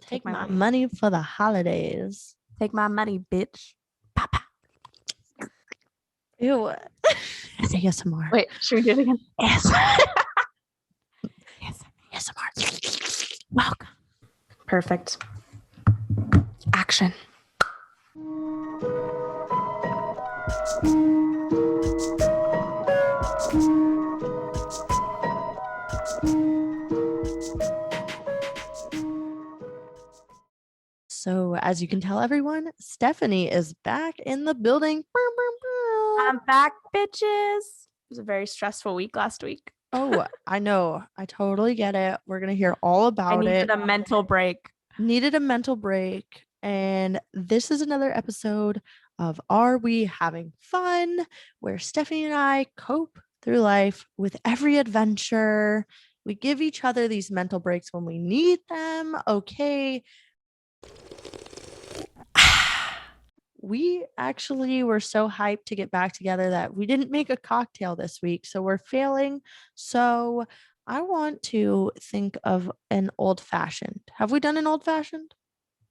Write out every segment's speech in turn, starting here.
Take my money for the holidays. Take my money, bitch. Papa. Ew. ASMR. Wait, should we do it again? ASMR. Welcome. Perfect. Action. So, as you can tell, everyone, Stephanie is back in the building. I'm back, bitches. It was a very stressful week last week. Oh, I know. I totally get it. We're going to hear all about it. I needed a mental break. Needed a mental break. And this is another episode of Are We Having Fun? Where Stephanie and I cope through life with every adventure. We give each other these mental breaks when we need them. Okay. We actually were so hyped to get back together that we didn't make a cocktail this week. So we're failing. So I want to think of an old fashioned. Have we done an old fashioned?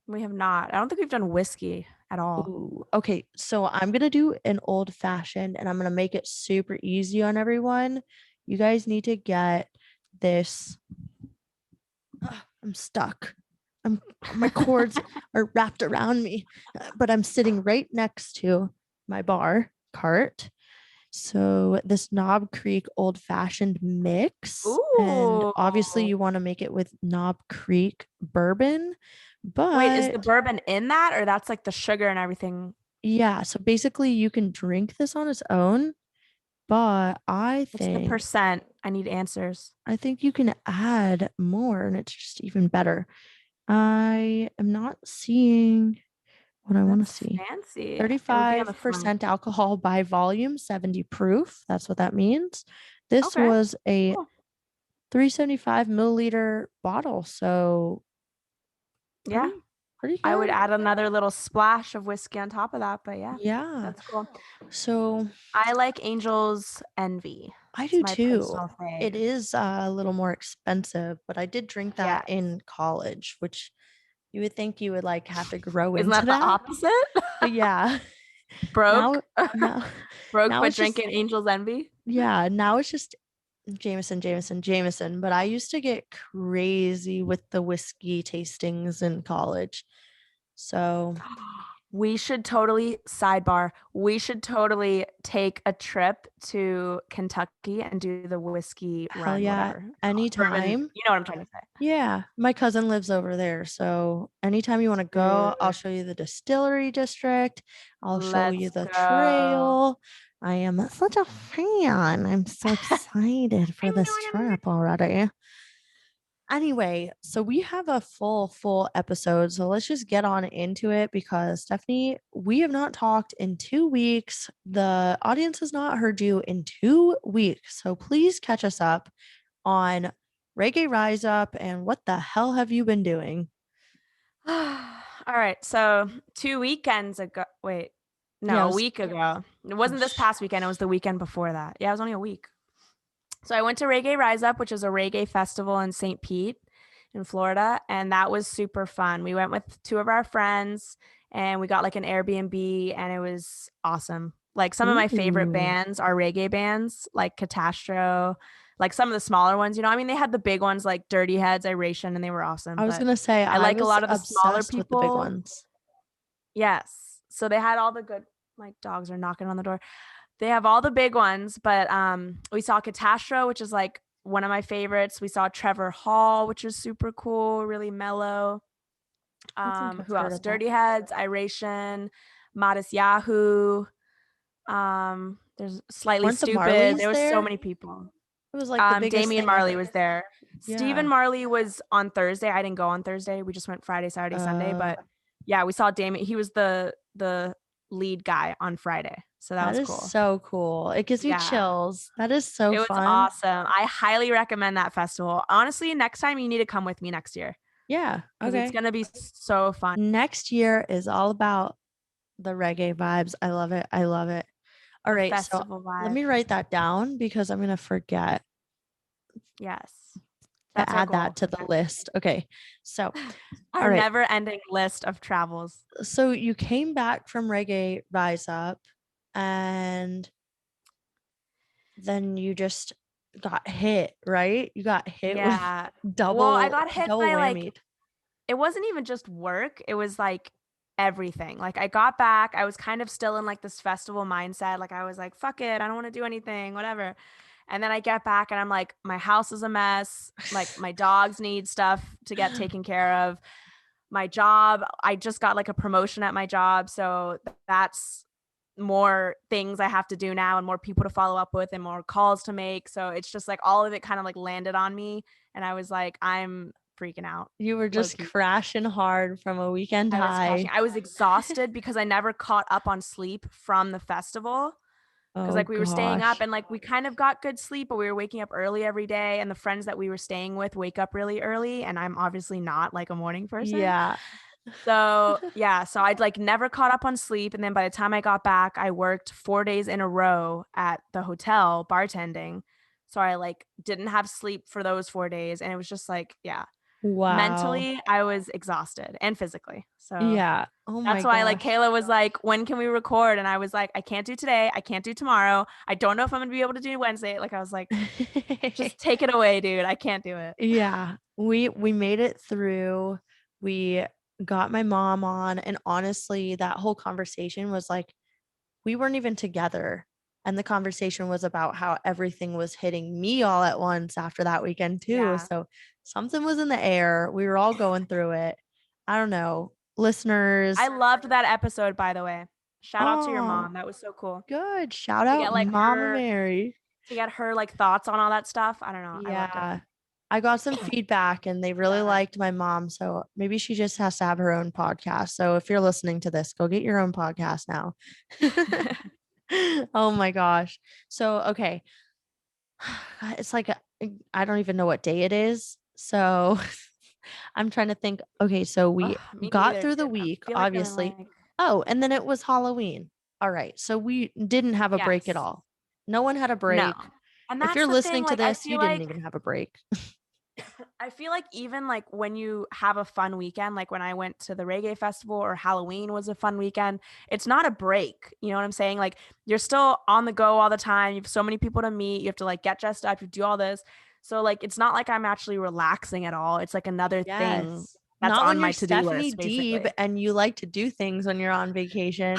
We have not. I don't think we've done whiskey at all. Ooh, okay. So I'm going to do an old fashioned and I'm going to make it super easy on everyone. You guys need to get this. I'm stuck. My cords are wrapped around me, but I'm sitting right next to my bar cart. So this Knob Creek old fashioned mix. Ooh. And obviously you want to make it with Knob Creek bourbon. But wait, is the bourbon in that, or that's like the sugar and everything? Yeah. So basically you can drink this on its own, but I think What's the percent? I need answers. I think you can add more and it's just even better. I am not seeing what I want to see. Fancy. 35% alcohol by volume, 70 proof. That's what that means. This was a 375 milliliter bottle. So yeah, pretty good. I would add another little splash of whiskey on top of that, but yeah, that's cool. So I like Angel's Envy. I do too. It is a little more expensive, but I did drink that in college, which you would think you would like have to grow into that. Isn't that the opposite? But yeah. Broke. Now, broke but drinking Angel's Envy. Yeah. Now it's just Jameson. But I used to get crazy with the whiskey tastings in college. So we should totally take a trip to Kentucky and do the whiskey run. Yeah. Whatever. Anytime. You know what I'm trying to say. Yeah. My cousin lives over there. So anytime you want to go, I'll show you the distillery district. I'll show you the trail. I am such a fan. I'm so excited for this trip already. Anyway, so we have a full episode. So let's just get on into it because Stephanie, we have not talked in 2 weeks. The audience has not heard you in 2 weeks. So please catch us up on Raggae Rise Up and what the hell have you been doing? All right. So 2 weekends ago, a week ago. It wasn't this past weekend. It was the weekend before that. Yeah, it was only a week. So I went to Raggae Rise Up, which is a reggae festival in St. Pete in Florida. And that was super fun. We went with 2 of our friends and we got like an Airbnb and it was awesome. Like some of my favorite bands are reggae bands like Catastro, like some of the smaller ones, you know, I mean, they had the big ones like Dirty Heads, Iration, and they were awesome. I was going to say, I like a lot of the smaller people. With the big ones. Yes. So they had all the good, like dogs are knocking on the door. They have all the big ones, but we saw Catastro, which is like one of my favorites. We saw Trevor Hall, which is super cool, really mellow. Who else? Dirty Heads, Iration, Modest Yahoo. There's Slightly Stupid. There was so many people. It was like the biggest Damian Marley was there. Yeah. Stephen Marley was on Thursday. I didn't go on Thursday. We just went Friday, Saturday, Sunday. But yeah, we saw Damian. He was the lead guy on Friday. So that was cool. That is so cool. It gives me chills. That is so fun. It was awesome. I highly recommend that festival. Honestly, next time you need to come with me next year. Yeah. Okay. It's going to be so fun. Next year is all about the reggae vibes. I love it. All right. So let me write that down because I'm going to forget. Yes. That's add that to the list. Okay. So our never-ending list of travels. So you came back from Raggae Rise Up and then you just got hit, right? You got hit with double. Well, I got hit by whammied. like, it wasn't even just work. It was like everything. Like I got back, I was kind of still in like this festival mindset. Like I was like, fuck it, I don't want to do anything, whatever. And then I get back and I'm like, my house is a mess. Like my dogs need stuff to get taken care of. My job, I just got like a promotion at my job. So that's more things I have to do now and more people to follow up with and more calls to make. So it's just like all of it kind of like landed on me. And I was like, I'm freaking out. You were just crashing hard from a weekend high. I was exhausted because I never caught up on sleep from the festival. Because like we were staying up and like we kind of got good sleep, but we were waking up early every day. And the friends that we were staying with wake up really early. And I'm obviously not like a morning person. Yeah. So yeah, so I'd like never caught up on sleep. And then by the time I got back, I worked 4 days in a row at the hotel bartending. So I like didn't have sleep for those 4 days. And it was just like, yeah. Wow. Mentally, I was exhausted and physically. So yeah. Oh my that's why like Kaehla was like, when can we record? And I was like, I can't do today. I can't do tomorrow. I don't know if I'm gonna be able to do Wednesday. Like I was like, just take it away, dude. I can't do it. Yeah. We made it through. We got my mom on, and honestly, that whole conversation was like, we weren't even together. And the conversation was about how everything was hitting me all at once after that weekend too. Yeah. So something was in the air. We were all going through it. I don't know. Listeners. I loved that episode, by the way. Shout out to your mom. That was so cool. Good. Shout out like Mama Mary. To get her like thoughts on all that stuff. I don't know. Yeah. I got some feedback and they really liked my mom. So maybe she just has to have her own podcast. So if you're listening to this, go get your own podcast now. Oh my gosh. So, okay. It's like, I don't even know what day it is. So I'm trying to think. Okay. So we got through the week, obviously. Oh, and then it was Halloween. All right. So we didn't have a break at all. No one had a break. No. And if you're listening to this, you didn't even have a break. I feel like even like when you have a fun weekend, like when I went to the Raggae festival or Halloween was a fun weekend, it's not a break. You know what I'm saying? Like you're still on the go all the time. You have so many people to meet. You have to like get dressed up. You do all this. So like, it's not like I'm actually relaxing at all. It's like another thing that's not on my to-do list, basically. Deep and you like to do things when you're on vacation.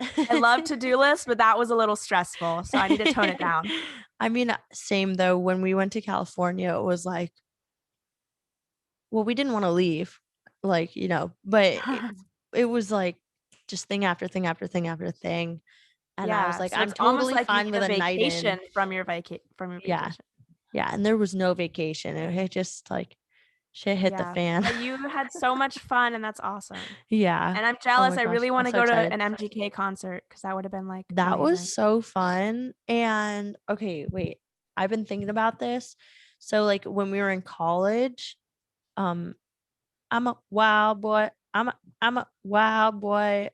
I love to-do lists, but that was a little stressful. So I need to tone it down. I mean, same though. When we went to California, it was like, well, we didn't want to leave, like, you know, but it was like just thing after thing after thing after thing. And I was like, so I'm totally like fine with a night in from your vacation. Yeah. And there was no vacation. It just like shit hit the fan. But you had so much fun and that's awesome. Yeah. And I'm jealous. I really want to go to an MGK concert because that would have been like that amazing. Was so fun. And okay, wait, I've been thinking about this. So like when we were in college, I'm a wild boy. I'm a wild boy.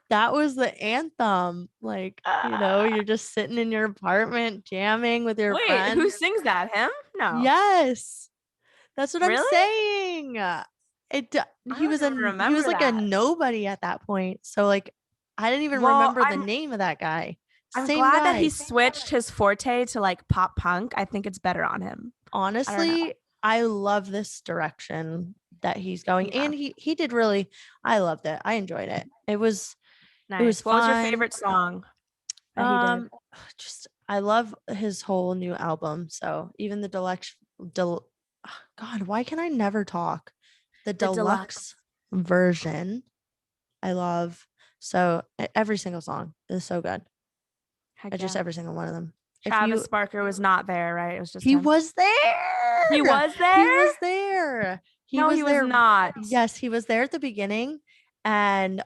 That was the anthem. Like, you know, you're just sitting in your apartment jamming with your friends. Who sings that? Him? No. Yes. That's what I'm saying. He was like a nobody at that point. So like I didn't even remember the name of that guy. I'm glad that he switched his forte to like pop punk. I think it's better on him. Honestly, I love this direction that he's going. And he did really, I loved it. I enjoyed it. It was nice. It was fun. What was your favorite song that he did? Just I love his whole new album. So even the deluxe God, why can I never talk? The deluxe version I love. So every single song is so good. Just every single one of them. Travis Barker was not there, right? It was just he was there. He was there. He was there. He was not. Yes, he was there at the beginning, and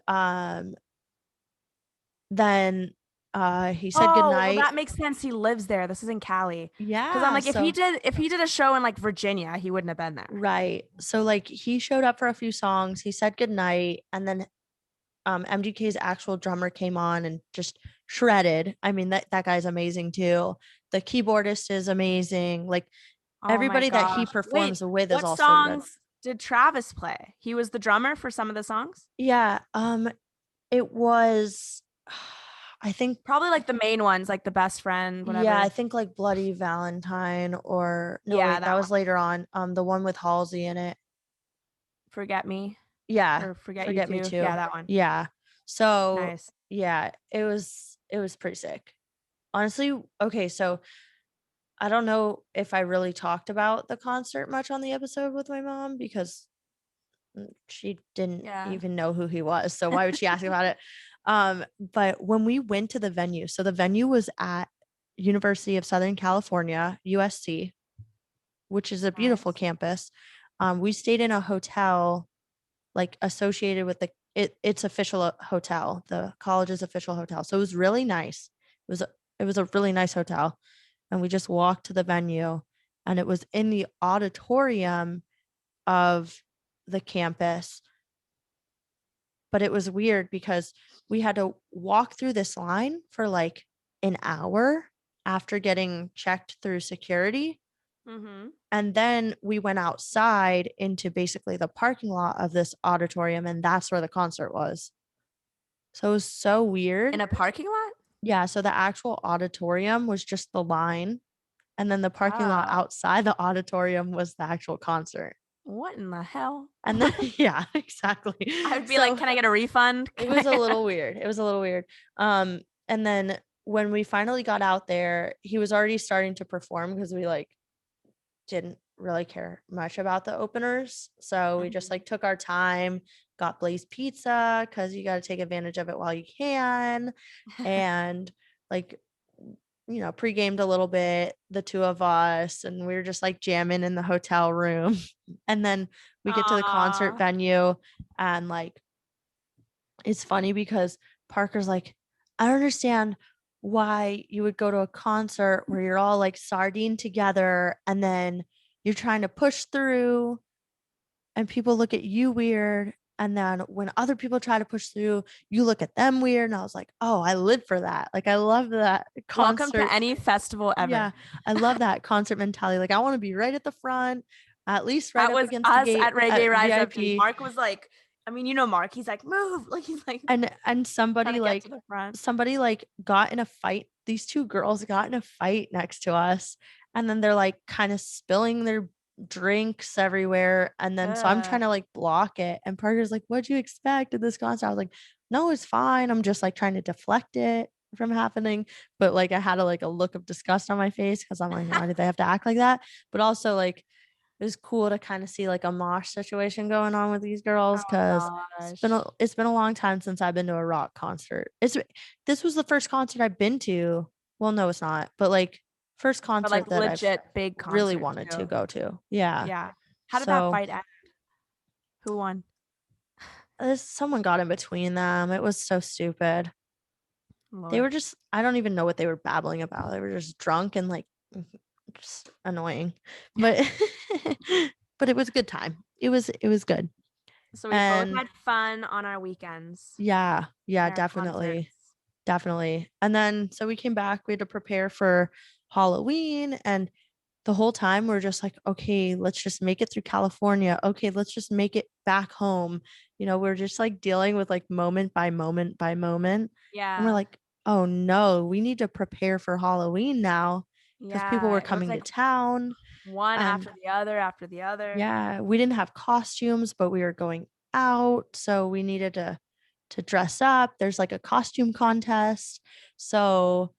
then he said goodnight. Well, that makes sense. He lives there. This is in Cali. Yeah, because I'm like, if he did a show in like Virginia, he wouldn't have been there. Right. So like he showed up for a few songs. He said goodnight, and then MGK's actual drummer came on and just shredded. I mean, that guy's amazing too. The keyboardist is amazing. Like Everybody that he performs with is what also good. songs did Travis play? He was the drummer for some of the songs? Yeah, it was I think probably like the main ones, like the best friend, whatever. Yeah, I think like Bloody Valentine or no, wait, that was later on. The one with Halsey in it. Forget Me. Yeah. Or Forget Me You Too. Too. Yeah, that one. Yeah. So Nice. yeah, it was pretty sick. Honestly, okay, so I don't know if I really talked about the concert much on the episode with my mom because she didn't even know who he was. So why would she ask about it? But when we went to the venue, so the venue was at University of Southern California, USC, which is a beautiful campus. We stayed in a hotel like associated with its official hotel, the college's official hotel. So it was really nice. It was a really nice hotel. And we just walked to the venue and it was in the auditorium of the campus. But it was weird because we had to walk through this line for like an hour after getting checked through security. Mm-hmm. And then we went outside into basically the parking lot of this auditorium, and that's where the concert was. So it was so weird. In a parking lot? Yeah. So the actual auditorium was just the line, and then the parking lot outside the auditorium was the actual concert. What in the hell? And then, yeah, exactly. I would be like, can I get a refund? It was a little weird. It was a little weird. And then when we finally got out there, he was already starting to perform because we like didn't really care much about the openers. So we just like took our time, got Blaze Pizza because you got to take advantage of it while you can. And like, you know, pre-gamed a little bit, the two of us, and we were just like jamming in the hotel room. And then we get to the concert venue and like, it's funny because Parker's like, I don't understand why you would go to a concert where you're all like sardine together and then you're trying to push through and people look at you weird. And then when other people try to push through, you look at them weird. And I was like, oh, I live for that. Like, I love that concert. Welcome to any festival ever. Yeah, I love that concert mentality. Like, I want to be right at the front, at least right up against the gate at Raggae Rise Up. VIP. Mark was like, I mean, you know, Mark, he's like, move. Like, he's like, and somebody like got in a fight. These two girls got in a fight next to us. And then they're like kind of spilling their drinks everywhere. And then so I'm trying to like block it. And Parker's like, what'd you expect at this concert? I was like, no, it's fine. I'm just like trying to deflect it from happening. But like I had a look of disgust on my face because I'm like, why did they have to act like that? But also like it was cool to kind of see like a mosh situation going on with these girls because it's been a long time since I've been to a rock concert. This was the first concert I've been to. Well, no, it's not. But like first concert like that legit I've big concert really wanted to go to. Yeah. Yeah. How did that fight end? Who won? Someone got in between them. It was so stupid. Lord. They were just, I don't even know what they were babbling about. They were just drunk and like just annoying. But but it was a good time. It was good. So we both had fun on our weekends. Yeah, definitely. Concerts. Definitely. And then so we came back, we had to prepare for Halloween, and the whole time we're just like, okay, let's just make it through California. Okay, let's just make it back home. You know, we're just like dealing with like moment by moment by moment. Yeah. And we're like, oh no, we need to prepare for Halloween now because people were coming to town. One after the other. Yeah. We didn't have costumes, but we were going out. So we needed to dress up. There's like a costume contest. So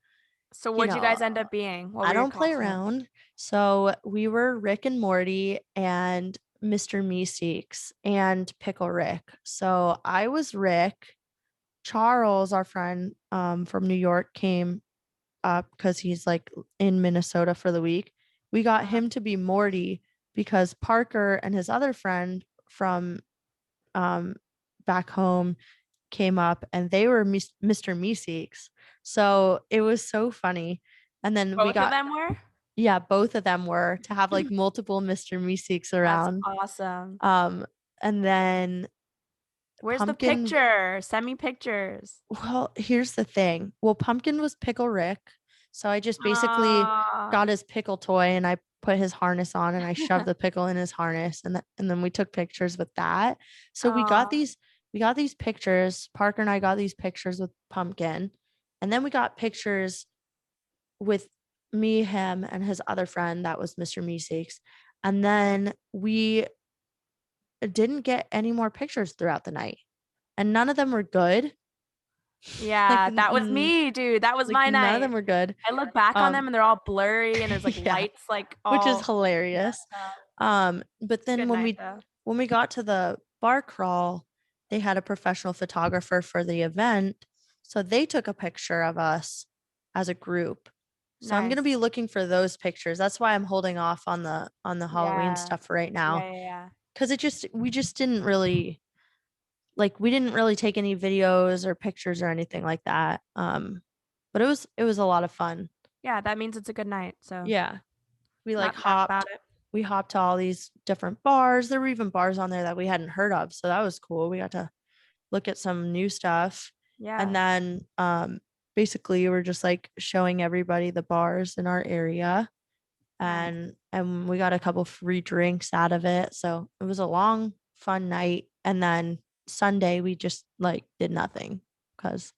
what'd you guys end up being? I don't play around. So we were Rick and Morty and Mr. Meeseeks and Pickle Rick. So I was Rick. Charles, our friend from New York, came up because he's like in Minnesota for the week. We got him to be Morty because Parker and his other friend from back home came up and they were Mr. Meeseeks. So it was so funny. And then both of them were? Yeah, both of them were to have like multiple Mr. Meeseeks around. That's awesome. And then where's Pumpkin, the picture? Send me pictures. Well, here's the thing. Well, Pumpkin was Pickle Rick. So I just basically got his pickle toy and I put his harness on and I shoved the pickle in his harness, and then we took pictures with that. So we got these pictures. Parker and I got these pictures with Pumpkin, and then we got pictures with me, him, and his other friend that was Mr. Meeseeks. And then we didn't get any more pictures throughout the night, and none of them were good. Yeah, that was me, dude. That was my night. None of them were good. I look back on them and they're all blurry and there's like lights like all, which is hilarious. But then when we got to the bar crawl, they had a professional photographer for the event, so they took a picture of us as a group. So I'm gonna be looking for those pictures. That's why I'm holding off on the Halloween stuff for right now. Yeah. Because we didn't really take any videos or pictures or anything like that. But it was a lot of fun. Yeah, that means it's a good night. So yeah, we hopped to all these different bars. There were even bars on there that we hadn't heard of, so that was cool. We got to look at some new stuff. Yeah. And then basically we're just like showing everybody the bars in our area, and we got a couple free drinks out of it. So it was a long, fun night. And then Sunday we just like did nothing because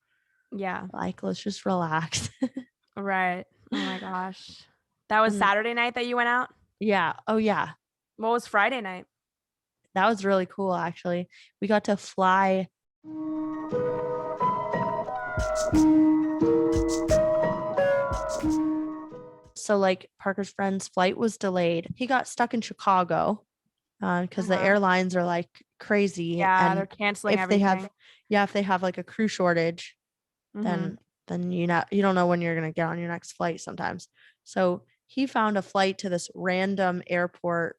like, let's just relax. Right. Oh my gosh. That was Saturday night that you went out? Yeah. Oh yeah. What was Friday night? That was really cool, actually. We got to fly. So like Parker's friend's flight was delayed. He got stuck in Chicago because the airlines are like crazy. Yeah, and they're canceling everything. If they have like a crew shortage, then you don't know when you're gonna get on your next flight sometimes. So he found a flight to this random airport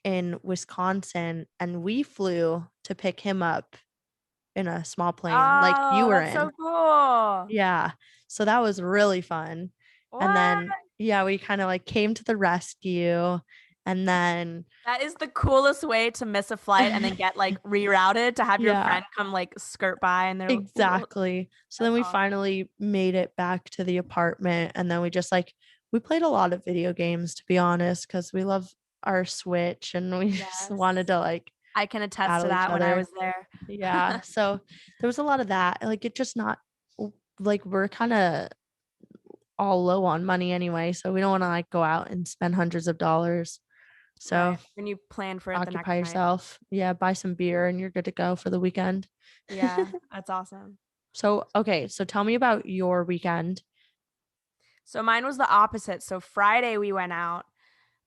in Wisconsin, and we flew to pick him up in a small plane like you were in. So cool. Yeah. So that was really fun. What? And then we kind of like came to the rescue, and then that is the coolest way to miss a flight and then get like rerouted, to have your friend come like skirt by, and they're exactly. So then we finally made it back to the apartment, and then we just like we played a lot of video games, to be honest, because we love our Switch, and we just wanted to like. I can attest to that when I was there. Yeah. So there was a lot of that. Like, it just not like we're kind of all low on money anyway, so we don't want to like go out and spend hundreds of dollars. So when you plan for it, occupy yourself. Yeah, buy some beer and you're good to go for the weekend. Yeah, that's awesome. So okay, so tell me about your weekend. So mine was the opposite. So Friday we went out.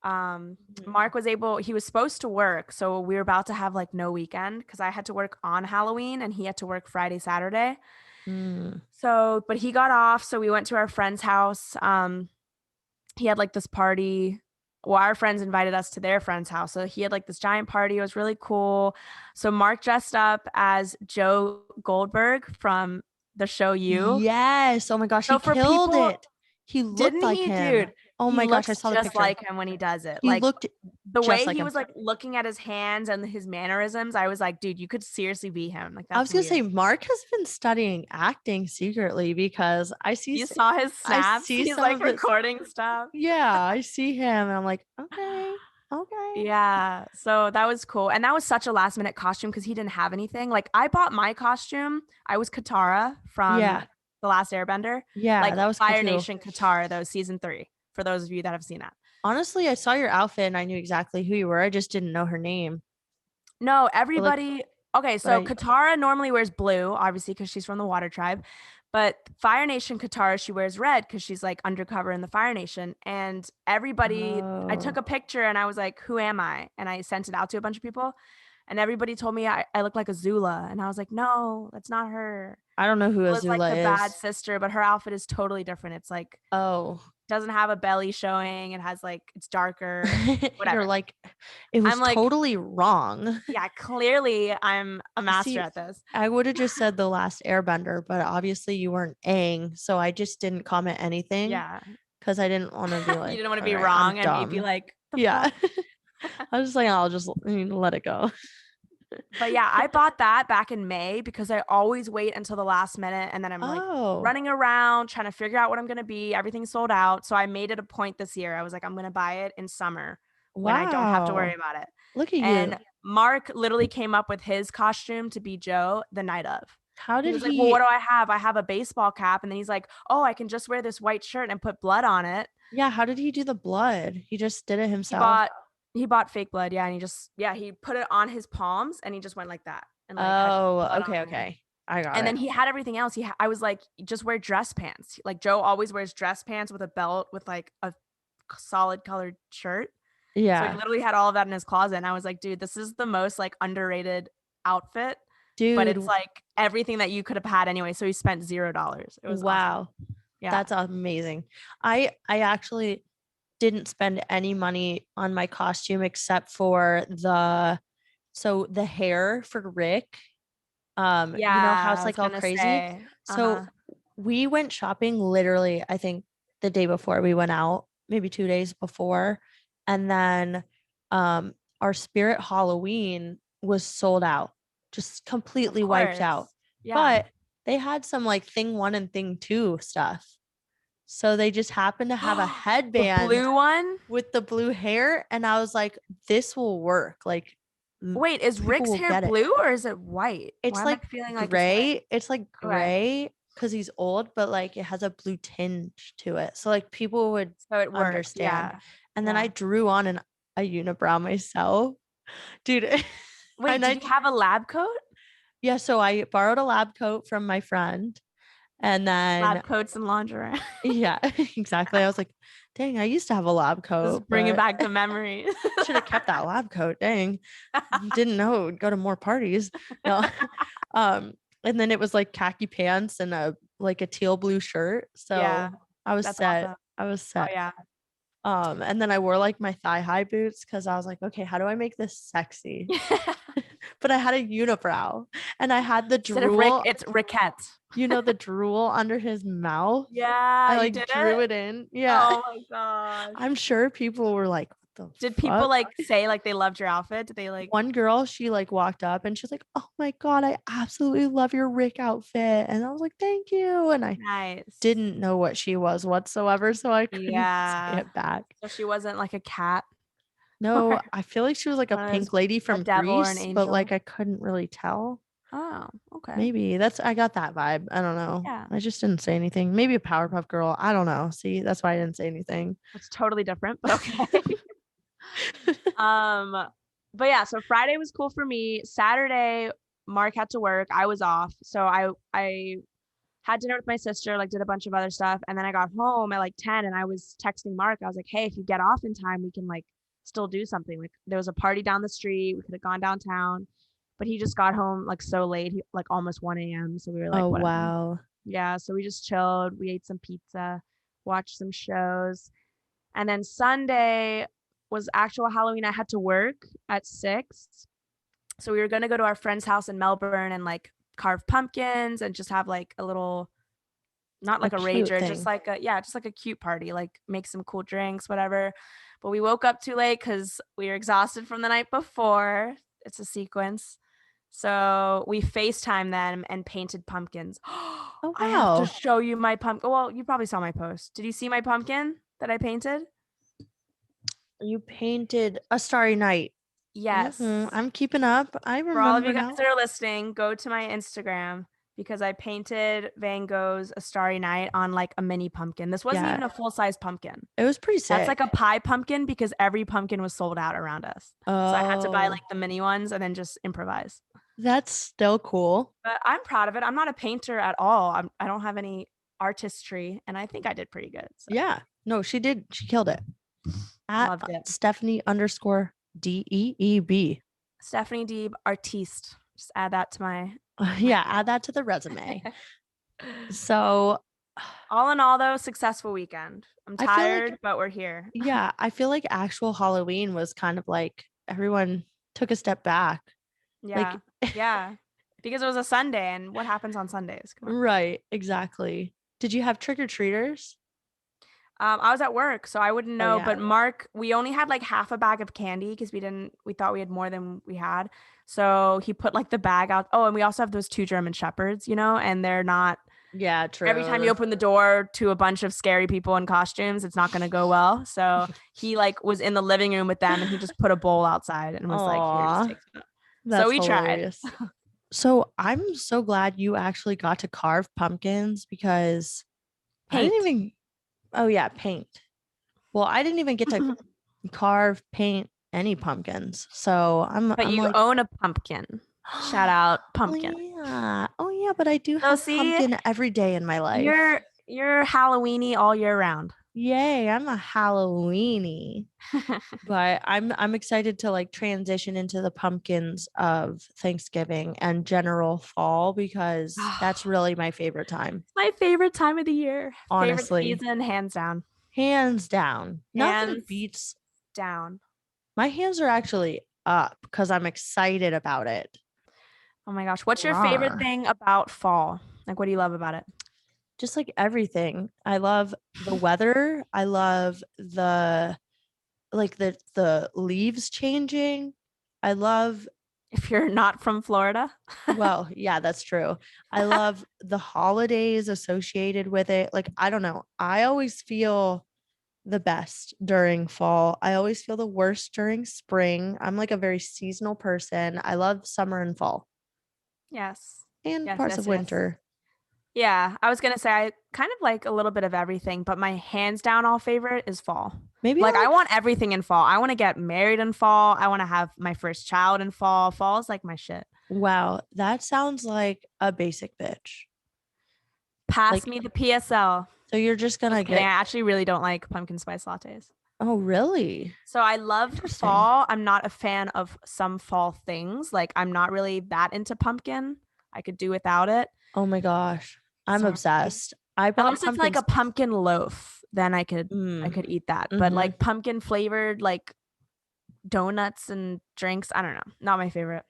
Mark he was supposed to work, so we were about to have like no weekend because I had to work on Halloween and he had to work Friday, Saturday. So but he got off, so we went to our friend's house. He had like this party. Well, our friends invited us to their friend's house, so he had like this giant party. It was really cool. So Mark dressed up as Joe Goldberg from the show You. Yes. Oh my gosh, he killed it. He looked like him. Dude. Oh my gosh, I saw the picture. Just like him when he does it. He looked the way he was like looking at his hands and his mannerisms. I was like, dude, you could seriously be him. Like, I was gonna say, Mark has been studying acting secretly, because I see. You saw his snaps. He's like recording stuff. Yeah, I see him, and I'm like, okay. Yeah, so that was cool, and that was such a last minute costume because he didn't have anything. Like, I bought my costume. I was Katara from The Last Airbender. Yeah, like that was Fire Nation Katara, though, season 3. For those of you that have seen that. Honestly, I saw your outfit and I knew exactly who you were. I just didn't know her name. No, everybody. Okay, so Katara normally wears blue, obviously, because she's from the Water Tribe. But Fire Nation Katara, she wears red because she's like undercover in the Fire Nation. And everybody, I took a picture and I was like, who am I? And I sent it out to a bunch of people. And everybody told me I look like Azula. And I was like, no, that's not her. I don't know who Azula is. Like the bad sister, but her outfit is totally different. It's like, doesn't have a belly showing. It has like, it's darker. Whatever. You're like, it was totally wrong. Yeah, clearly I'm a master at this. I would have just said The Last Airbender, but obviously you weren't Aang, so I just didn't comment anything. Yeah, because I didn't want to be like, you didn't want to be wrong and be like, I was just like, I'll just let it go. But yeah, I bought that back in May because I always wait until the last minute and then I'm like running around trying to figure out what I'm going to be. Everything's sold out. So I made it a point this year. I was like, I'm going to buy it in summer when I don't have to worry about it. Look at and you. Mark literally came up with his costume to be Joe the night of. How did he was like, well, what do I have? I have a baseball cap. And then he's like, oh, I can just wear this white shirt and put blood on it. Yeah, how did he do the blood? He just did it himself? He bought fake blood, yeah, and he put it on his palms and he just went like that. And like okay. I got it. And then he had everything else. I was like, just wear dress pants. Like Joe always wears dress pants with a belt with like a solid colored shirt. Yeah. So he literally had all of that in his closet. And I was like, dude, this is the most like underrated outfit. Dude. But it's like everything that you could have had anyway. So he spent $0. It was wow. Awesome. Yeah. That's amazing. I actually didn't spend any money on my costume except for the hair for Rick. Yeah, you know how it's like all crazy. So we went shopping literally, I think the day before we went out, maybe 2 days before. And then our Spirit Halloween was sold out, just completely wiped out. Yeah. But they had some like thing 1 and thing 2 stuff. So they just happened to have a headband, the blue one with the blue hair. And I was like, this will work. Like, wait, is Rick's hair blue or is it white? It's like feeling like gray. It's like gray because he's old, but like it has a blue tinge to it. So like people would understand. Yeah. And then I drew on a unibrow myself. Dude. Wait, did you have a lab coat? Yeah. So I borrowed a lab coat from my friend. And then lab coats and lingerie. Yeah, exactly. I was like, dang, I used to have a lab coat. Just bringing back the memory. Should have kept that lab coat. Dang. Didn't know it would go to more parties. No. And then it was like khaki pants and a teal blue shirt. So yeah, I was set. Awesome. I was set. Oh, yeah. And then I wore like my thigh-high boots because I was like, okay, how do I make this sexy? But I had a unibrow and I had the drool. It's Rickette. You know, the drool under his mouth. Yeah, I like drew it in. Yeah. Oh my gosh. I'm sure people were like, what the Did people like say like they loved your outfit? Did they like? One girl, she like walked up and she's like, oh my God, I absolutely love your Rick outfit. And I was like, thank you. And I didn't know what she was whatsoever. So I couldn't say it back. So she wasn't like a cat? No, I feel like she was like a pink lady from Greece, but like I couldn't really tell. Oh, okay. Maybe I got that vibe. I don't know. Yeah. I just didn't say anything. Maybe a Powerpuff Girl. I don't know. See, that's why I didn't say anything. It's totally different, but okay. But yeah, so Friday was cool for me. Saturday, Mark had to work. I was off. So I had dinner with my sister, like did a bunch of other stuff. And then I got home at like 10 and I was texting Mark. I was like, hey, if you get off in time, we can like still do something. Like there was a party down the street. We could have gone downtown. But he just got home like so late, like almost 1 a.m. So we were like, oh, wow. Yeah. So we just chilled. We ate some pizza, watched some shows. And then Sunday was actual Halloween. I had to work at 6. So we were going to go to our friend's house in Melbourne and like carve pumpkins and just have like a little, not like a rager, just like a cute party, like make some cool drinks, whatever. But we woke up too late because we were exhausted from the night before. It's a sequence. So we FaceTime them and painted pumpkins. Oh, wow. I have to show you my pumpkin. Well, you probably saw my post. Did you see my pumpkin that I painted? You painted a Starry Night. Yes. Mm-hmm. I'm keeping up. I remember. For all of you guys that are listening, go to my Instagram because I painted Van Gogh's A Starry Night on like a mini pumpkin. This wasn't even a full-size pumpkin. It was pretty sick. That's like a pie pumpkin because every pumpkin was sold out around us. So I had to buy like the mini ones and then just improvise. That's still cool. But I'm proud of it. I'm not a painter at all. I don't have any artistry and I think I did pretty good. So. Yeah. No, she did. She killed it. Loved it. Stephanie_DEEB. Stephanie Deeb, artiste. Just add that to my. Yeah, add that to the resume. So, all in all, though, successful weekend. I'm tired, but we're here. Yeah, I feel like actual Halloween was kind of like everyone took a step back. Yeah, yeah, because it was a Sunday, and what happens on Sundays? Right, exactly. Did you have trick-or-treaters? I was at work, so I wouldn't know. yeah. But Mark, we only had like half a bag of candy because we thought we had more than we had. So he put like the bag out. Oh, and we also have those 2 German Shepherds, and they're not. Yeah, Every time you true. open the door to a bunch of scary people in costumes, it's not going to go well. So he like was in the living room with them, and he just put a bowl outside and was like, "Here, just Aw, take some." So that's we tried. hilarious. So I'm so glad you actually got to carve pumpkins because I didn't Paint. even, oh yeah, paint. Well, I didn't even get to carve, paint any pumpkins. So But I'm you like, own a pumpkin. Shout out oh pumpkin. yeah. Oh yeah, but I do So have see, pumpkin every day in my life. you're Halloweeny all year round. Yay, I'm a Halloweeny. But I'm excited to like transition into the pumpkins of Thanksgiving and general fall because that's really my favorite time. My favorite time of the year. Favorite Honestly, season, hands down. hands down. Nothing Hands beats. down. My hands are actually up because I'm excited about it. Oh my gosh. What's your favorite Rawr. thing about fall? Like, what do you love about it? Just like everything. I love the weather. I love the leaves changing. I love, If you're not from Florida. well, yeah, that's true. I love the holidays associated with it. Like, I don't know. I always feel the best during fall. I always feel the worst during spring. I'm like a very seasonal person. I love summer and fall Yes. and Yes, parts yes, of yes. winter. Yeah, I was gonna say I kind of like a little bit of everything, but my hands down all favorite is fall. Maybe I Like I like, want everything in fall. I want to get married in fall. I want to have my first child in fall. Fall is like my shit. wow, that sounds like a basic bitch. Pass Like, me the PSL. so you're just Just gonna kidding. I get, actually really don't like pumpkin spice lattes. oh, really? So I love Interesting. fall. I'm not a fan of some fall things. Like I'm not really that into pumpkin. I could do without it. Oh my gosh. I'm Sorry. obsessed. I bought Unless it's like pumpkin a spice. pumpkin loaf, then I Mm, could eat that. But hmm. like pumpkin flavored like donuts and drinks, I don't know. Not my favorite.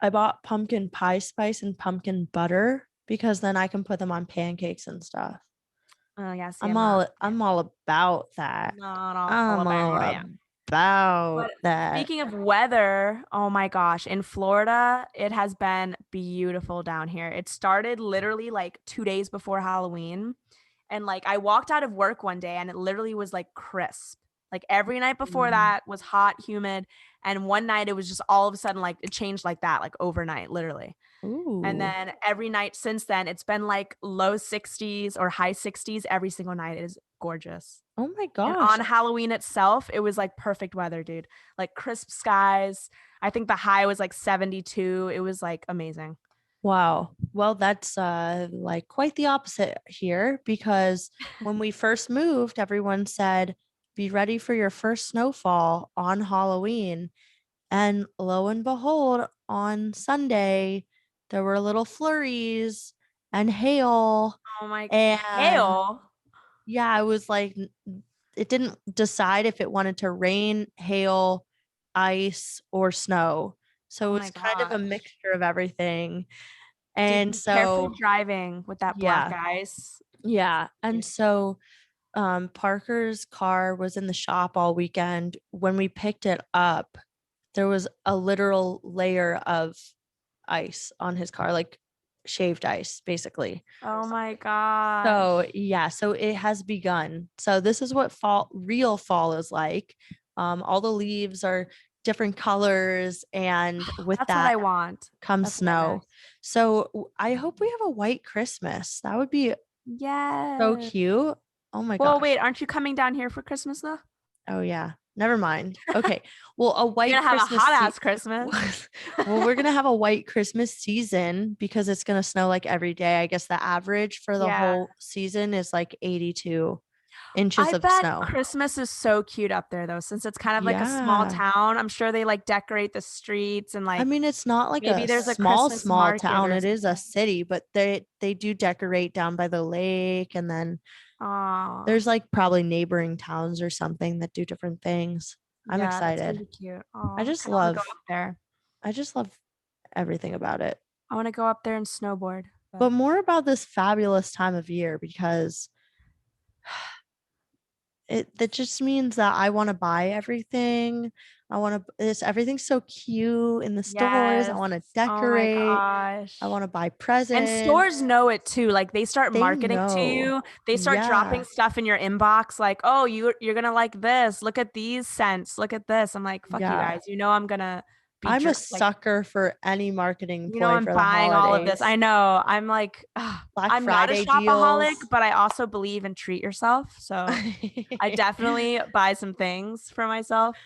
I bought pumpkin pie spice and pumpkin butter because then I can put them on pancakes and stuff. Oh yeah, see, I'm I'm not all I'm all about that. not all I'm about all it. about But that. speaking of weather, oh my gosh, in Florida, it has been beautiful down here. It started literally like 2 days before Halloween. And like I walked out of work one day and it literally was like crisp. Like every night before Mm. that was hot, humid. And one night it was just all of a sudden like it changed like that, like overnight, literally. And Ooh. then every night since then, it's been like low 60s or high 60s every single night. It is gorgeous. Oh my And gosh. on Halloween itself, it was like perfect weather, dude. Like crisp skies. I think the high was like 72. It was like amazing. Wow. Well, that's like quite the opposite here because when we first moved, everyone said, be ready for your first snowfall on Halloween. And lo and behold, on Sunday, there were little flurries and hail. Oh my And hail. yeah, it was like it didn't decide if it wanted to rain, hail, ice, or snow. So Oh it my was kind of a gosh. mixture of everything. Dude, And be careful so, driving with that black yeah, ice. yeah. And so Parker's car was in the shop all weekend. When we picked it up, there was a literal layer of ice on his car, like shaved ice, basically. Oh my gosh. So yeah, so it has begun. So this is what real fall is like. All the leaves are different colors, and with That's what I that want. comes That's really snow. nice. So I hope we have a white Christmas. That would be so Yes. cute. Oh my Well, wait, gosh. aren't you coming down here for Christmas though? Oh yeah. Never mind. Okay. Well, a You're white gonna have a Christmas hot ass Christmas. well, we're gonna have a white Christmas season because it's gonna snow like every day. I guess the average for the Yeah. whole season is like 82 inches I of bet snow. Christmas is so cute up there though, since it's kind of like a small Yeah. town. I'm sure they like decorate the streets and I like mean, it's not like maybe a there's a small, Christmas small market town. or It is a something. city, but they do decorate down by the lake, and then Oh, there's like probably neighboring towns or something that do different things. I'm yeah, that's gonna excited. be cute. I Oh, I just kind of want to go love up there. I just love everything about it. I want to go up there and snowboard. But But more about this fabulous time of year because that just means that I want to buy everything. Everything's so cute in the stores. I Yes. want to Oh my decorate. I gosh. want to buy And presents. stores know it too. Like they start They marketing to know. you. They start dropping Yeah. stuff in your inbox like, "Oh, you're going to like this. Look at these scents. Look at this." I'm like, "Fuck you Yeah. guys. You know I'm going to be I'm a like, sucker for any marketing you know ploy I'm for the buying all of this." I holidays. know. I'm like, ugh, Black I'm not a Friday shopaholic, deals. but I also believe in treat yourself. So I definitely buy some things for myself.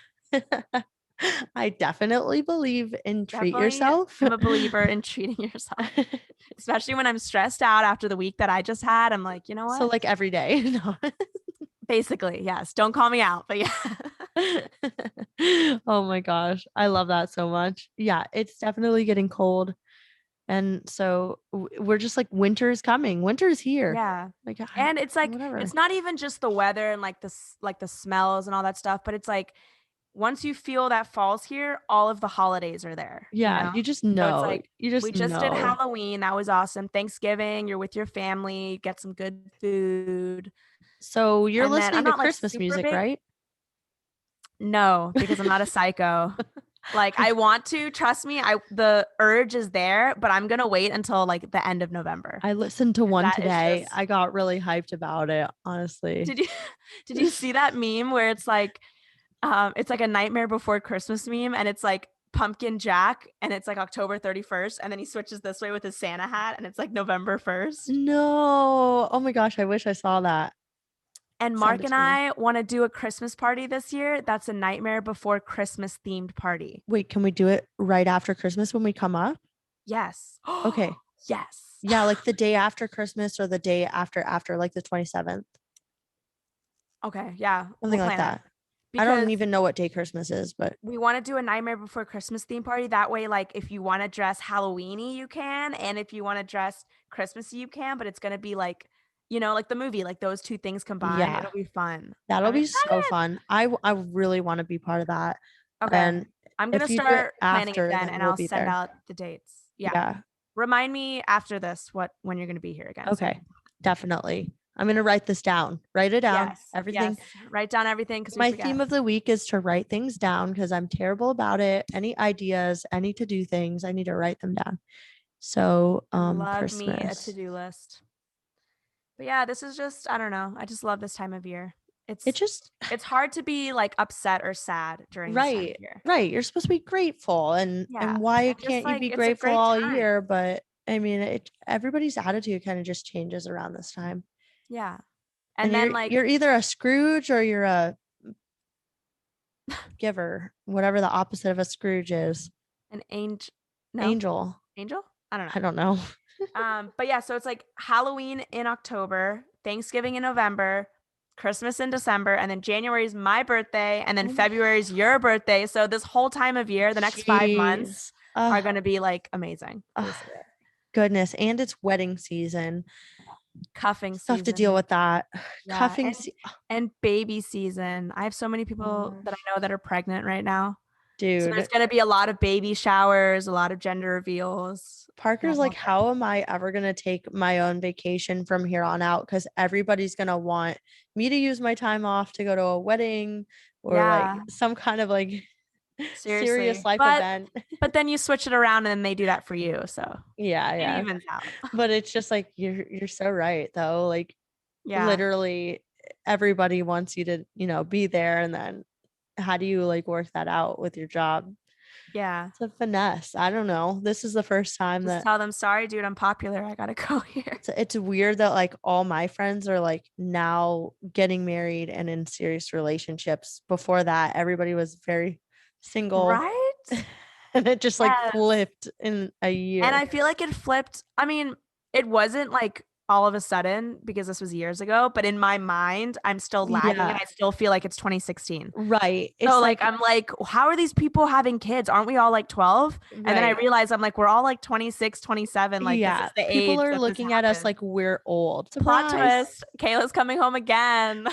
I definitely believe in treat Definitely yourself. am a believer in treating yourself, especially when I'm stressed out after the week that I just had. I'm like, you know So what? like every day. No. Basically, yes. Don't call me out, but yeah. Oh my gosh. I love that so much. Yeah, it's definitely getting cold. And so we're just like winter is coming. Winter is here. Yeah. Like And it's like whatever. it's not even just the weather and like the smells and all that stuff, but it's like once you feel that fall's here, all of the holidays are there, you Yeah, know? you just So it's know. like You we just just did know. Halloween. That was awesome. Thanksgiving, you're with your family, get some good food. So you're And then I'm listening to not like Christmas super music, big. right? No, because I'm not a psycho. Like I want to, trust me, the urge is there, but I'm gonna wait until like the end of November. I listened to one That is today. just I got really hyped about it, honestly. did you did you see that meme where it's like a Nightmare Before Christmas meme and it's like Pumpkin Jack and it's like October 31st and then he switches this way with his Santa hat and it's like November 1st. No. Oh my gosh, I wish I saw that. And Send Mark it and to me. I want to do a Christmas party this year. That's a Nightmare Before Christmas themed party. Wait, can we do it right after Christmas when we come up? Yes. Okay. Yes. Yeah, like the day after Christmas or the day after like the 27th. Okay, yeah, we'll Something like plan it. that. I don't Because even know what day Christmas is, but we want to do a Nightmare Before Christmas theme party. That way, like, if you want to dress Halloweeny, you can. And if you want to dress Christmassy, you can. But it's going to be like, like the movie, like those two things combined. yeah, It'll be fun. that'll I'm be so excited. fun. I really want to be part of that. Okay. And I'm going to if you do it start planning it after, then then and we'll I'll be send there. out the dates. Yeah. Yeah. Remind me after this when you're going to be here again. Okay. Definitely. I'm going to write this down. Write it down. Yes. Everything. Yes. Write down everything because we My forget. theme of the week is to write things down because I'm terrible about it. Any ideas, any to do things, I need to write them down. So, Love me a Christmas. to-do list. But yeah, this is just, I don't know. I just love this time of year. It's hard to be like upset or sad during this time of year. Right. You're supposed to be grateful and Yeah. why And just can't you like be it's a grateful great all time. year? But I mean, everybody's attitude kind of just changes around this time. Yeah. And then like you're either a Scrooge or you're a giver, whatever the opposite of a Scrooge is. an angel. No? Angel. Angel? I don't know. I don't know. But yeah, so it's like Halloween in October, Thanksgiving in November, Christmas in December, and then January is my birthday, and then February is your birthday. So this whole time of year, the next 5 months are going to be like amazing. Goodness. And it's wedding season. Cuffing Stuff season. to deal with that. Yeah, Cuffing and baby season. I have so many people that I know that are pregnant right now. Dude. So there's going to be a lot of baby showers, a lot of gender reveals. Parker's like, how am I ever going to take my own vacation from here on out? Because everybody's going to want me to use my time off to go to a wedding or like some kind of like serious life event. But then you switch it around and they do that for you. So yeah. It evens out. But it's just like, you're so right though. Like literally everybody wants you to, be there. And then how do you like work that out with your job? Yeah. It's a finesse. I don't know. This is the first time Just tell them, sorry, dude, I'm popular. I got to go here. It's weird that like all my friends are like now getting married and in serious relationships. Before that, everybody was very single. Right. And it just like flipped in a year. And I feel like it flipped. I mean, it wasn't like all of a sudden because this was years ago, but in my mind, I'm still lagging and I still feel like it's 2016. Right. So like, I'm like, how are these people having kids? Aren't we all like 12? Right. And then I realized I'm like, we're all like 26, 27. Like, this is the people age are looking at us like we're old. Plot twist. Kayla's coming home again.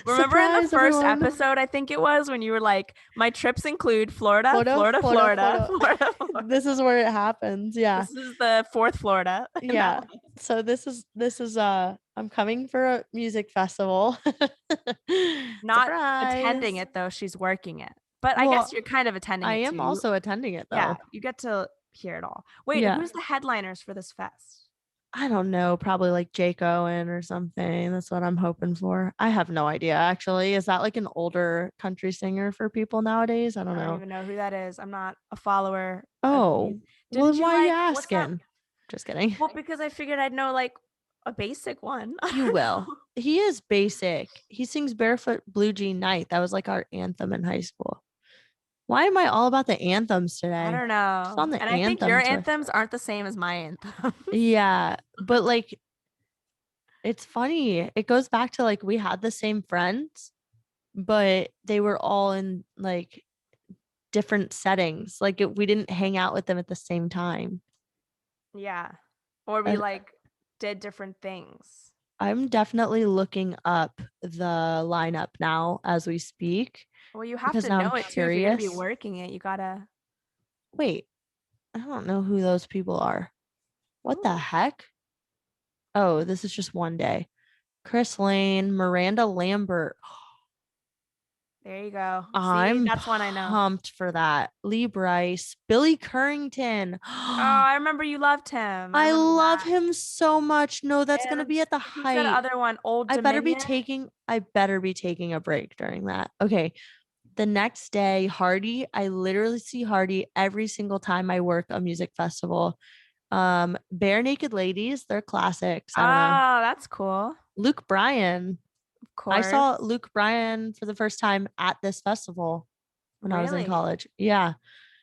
Remember in the first episode, I think it was, when you were like, my trips include Florida. This is where it happens. Yeah. This is the fourth Florida. Yeah. So this is I'm coming for a music festival. Not attending Surprise. it though, she's working it. But I guess Well, you're kind of attending I it am too. also attending it Yeah, though. you get to hear it all. Wait, Yeah. who's the headliners for this fest? I don't know, probably like Jake Owen or something. That's what I'm hoping for. I have no idea actually. Is that like an older country singer for people nowadays? I don't I don't know. even know who that is. I'm not a follower of Oh, music. well, then Didn't you why are you like what's that? asking? Just kidding. Well, because I figured I'd know like a basic one. You will. He is basic. He sings Barefoot Blue Jean Night. That was like our anthem in high school. Why am I all about the anthems I today? don't Just know. on the And I think your anthem tour. anthems aren't the same as my anthems. Yeah, but like it's funny. It goes back to like we had the same friends, but they were all in like different settings. Like we didn't hang out with them at the same time. Yeah. Or we Uh, like did different things. I'm definitely looking up the lineup now as we speak Well, you have because to now know I'm it too. If you're going to be curious. working it, you got to. Wait, I don't know who those people are. What the Ooh, heck? Oh, this is just one day. Chris Lane, Miranda Lambert. there you go. See, I'm that's one I know. pumped for that. Lee Bryce, Billy Currington. Oh, I remember you loved him. I I remember love that. him so much. No, that's gonna And be at the who's that height. other one? Old Dominion? I better be taking a break during that. Okay. The next day, Hardy, I literally see Hardy every single time I work a music festival. Bare Naked Ladies, they're classics. I don't know. Oh, that's cool. Luke Bryan. Of I saw course. Luke Bryan for the first time at this festival when I was in Really? college. Yeah.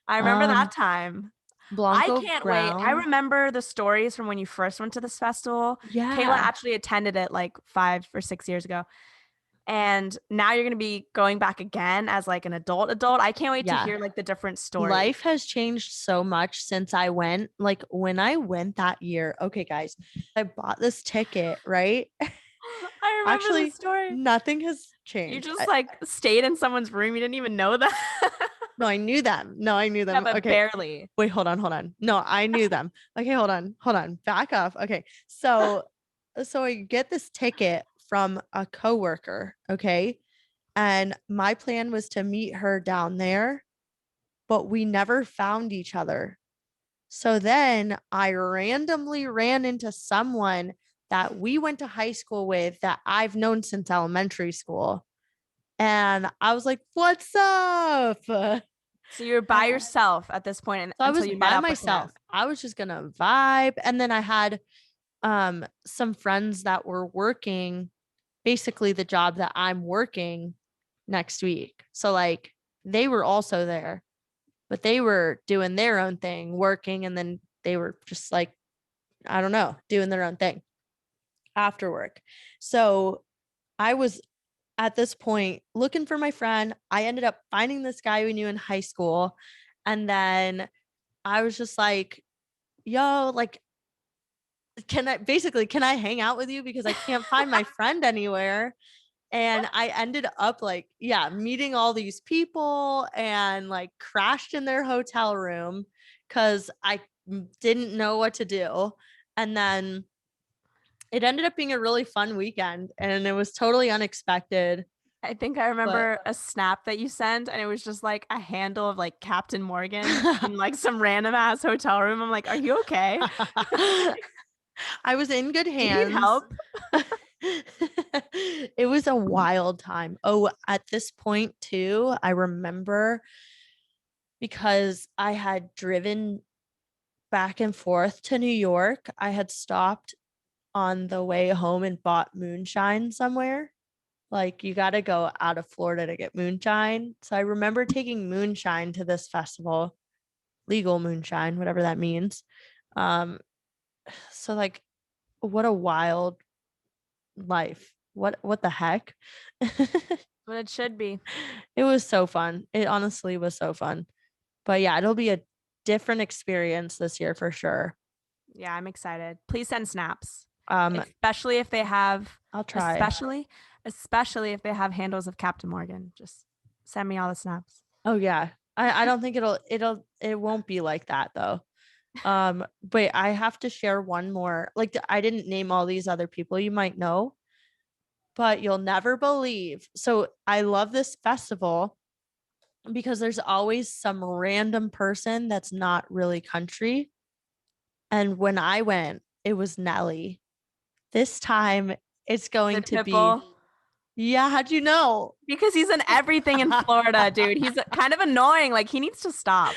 I remember that Um, time. I Blanco can't wait. I Brown. remember the stories from when you first went to this festival. Kaehla Yeah. actually attended it like 5 or 6 years ago. And now you're going to be going back again as like an adult. I can't wait to Yeah. hear like the different stories. Life has changed so much since I went. Like when I went that year, okay, guys, I bought this ticket, right? I remember the Actually, story. nothing has You changed. just like stayed in someone's room. You didn't even know that. No, I knew them. No, I knew Yeah, them. but Okay. barely. Wait, hold on, hold on. No, I knew them. Okay, hold on, hold on. Back off. Okay. So I get this ticket from a coworker, okay? And my plan was to meet her down there, but we never found each other. So then I randomly ran into someone that we went to high school with that I've known since elementary school. And I was like, "What's up?" So you're by yourself at this point So I until was you met by up with myself. him. I was just gonna vibe. And then I had some friends that were working basically the job that I'm working next week. So like they were also there, but they were doing their own thing, working, and then they were just like, I don't know, doing their own thing after work. So I was at this point looking for my friend. I ended up finding this guy we knew in high school. And then I was just like, yo, like, can I hang out with you? Because I can't find my friend anywhere. And I ended up like, yeah, meeting all these people and like crashed in their hotel room because I didn't know what to do. And then it ended up being a really fun weekend and it was totally unexpected. I think I But remember a snap that you sent, and it was just like a handle of like Captain Morgan in like some random ass hotel room. I'm like, are you okay? I was in good Do you need hands. help? It was a wild time. Oh, at this point, too, I remember because I had driven back and forth to New York, I had stopped on the way home and bought moonshine somewhere. Like, you got to go out of Florida to get moonshine. So I remember taking moonshine to this festival, legal moonshine, whatever that means. Um, so like, what a wild life. What the heck? But it should be. It was so fun. It honestly was so fun. But yeah, it'll be a different experience this year for sure. Yeah, I'm excited. Please send snaps. Um, Especially if they have I'll try. especially if they have handles of Captain Morgan. Just send me all the snaps. Oh yeah. I don't think it won't be like that though. But I have to share one more. Like, I didn't name all these other people you might know, but you'll never believe. So I love this festival because there's always some random person that's not really country. And when I went, it was Nelly. This time it's going to be. Yeah, how'd you know? Because he's in everything in Florida, dude. He's kind of annoying. Like, he needs to stop.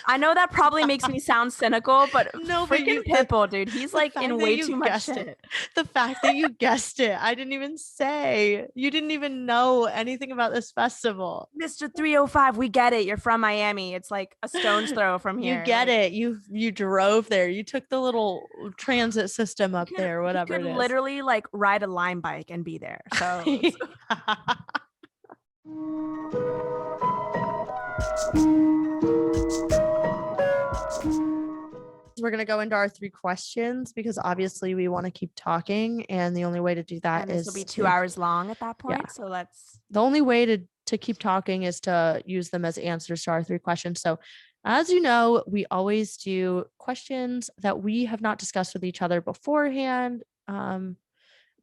I know that probably makes me sound cynical, but no, freaking Pitbull, dude. He's like in way too much shit. The fact that you guessed it, I didn't even say. You didn't even know anything about this festival. Mr. 305, we get it. You're from Miami. It's like a stone's throw from here. You get it. You drove there. You took the little transit system up there, whatever it is. Literally like ride a Lime bike and be there. So we're going to go into our 3 questions because obviously we want to keep talking, and the only way to do that is will be 2 hours long at that point. Yeah. So the only way to keep talking is to use them as answers to our 3 questions. So as you know, we always do questions that we have not discussed with each other beforehand.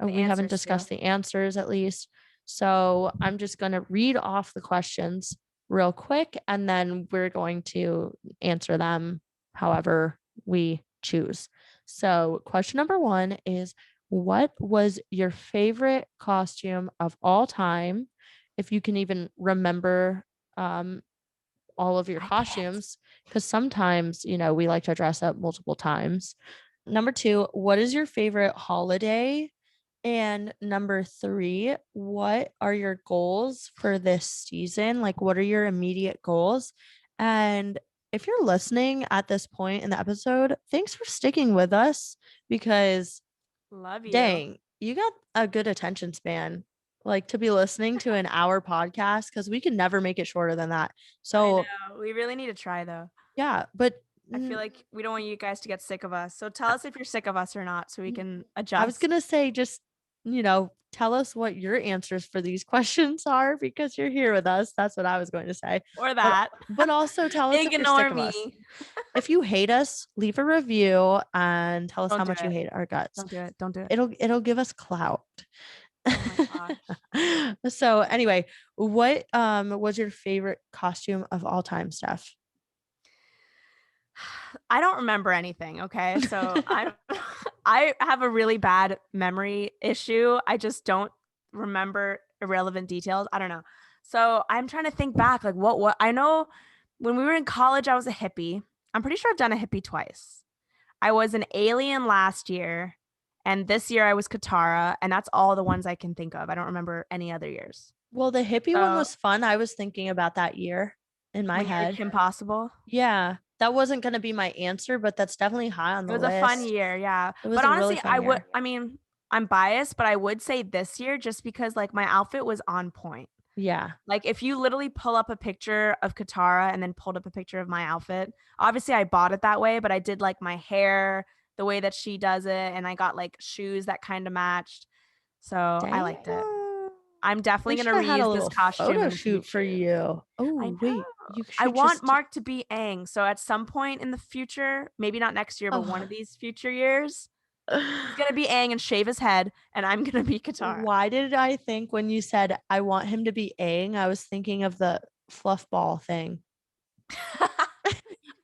We haven't discussed the answers at least. So I'm just going to read off the questions real quick, and then we're going to answer them however we choose. So question number 1 is, what was your favorite costume of all time? If you can even remember all of your costumes, because sometimes, we like to dress up multiple times. Number 2, what is your favorite holiday? And number 3, what are your goals for this season? Like, what are your immediate goals? And if you're listening at this point in the episode, thanks for sticking with us, because love you. Dang, you got a good attention span, like, to be listening to an hour podcast, because we can never make it shorter than that. So we really need to try though. Yeah, but I feel like we don't want you guys to get sick of us. So tell us if you're sick of us or not, so we can adjust. I was going to say, just, tell us what your answers for these questions are, because you're here with us. That's what I was going to say. Or that. But also tell us if you're sick of us. If you hate us, leave a review and tell us how much you hate our guts. Don't do it. It'll give us clout. Oh my gosh. So anyway, what was your favorite costume of all time, Steph? I don't remember anything. Okay. So I have a really bad memory issue. I just don't remember irrelevant details. I don't know. So I'm trying to think back, like what I know when we were in college, I was a hippie. I'm pretty sure I've done a hippie twice. I was an alien last year, and this year I was Katara, and that's all the ones I can think of. I don't remember any other years. Well, the hippie one was fun. I was thinking about that year in my head. Kim Possible? Yeah. That wasn't going to be my answer, but that's definitely high on the list. It was a fun year, yeah. But honestly, I'm biased, but I would say this year, just because like my outfit was on point. Yeah. Like if you literally pull up a picture of Katara and then pulled up a picture of my outfit, obviously I bought it that way, but I did like my hair the way that she does it, and I got like shoes that kind of matched. So I liked it. I'm definitely going to reuse this costume photo shoot for you. Oh, wait. I want Mark to be Aang. So at some point in the future, maybe not next year, but one of these future years, he's going to be Aang and shave his head, and I'm going to be Katara. Why did I think when you said I want him to be Aang, I was thinking of the fluff ball thing.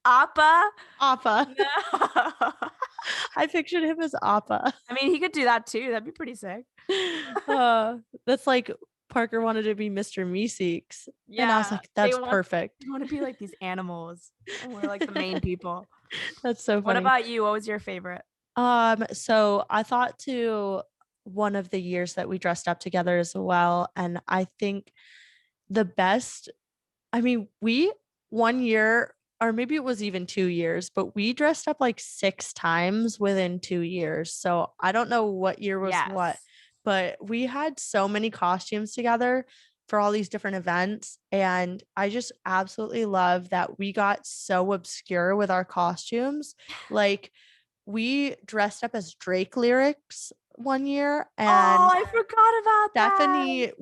Appa? Appa. No. I pictured him as Appa. I mean, he could do that too. That'd be pretty sick. That's like Parker wanted to be Mr. Meeseeks. Yeah. And I was like, that's perfect. You want to be like these animals. And we're like the main people. That's so funny. What about you? What was your favorite? So I thought to one of the years that we dressed up together as well. And I think the best, we 1 year, or maybe it was even 2 years, but we dressed up like 6 times within 2 years. So I don't know what year was what, but we had so many costumes together for all these different events. And I just absolutely love that we got so obscure with our costumes. Like, we dressed up as Drake lyrics 1 year. And I forgot about Stephanie,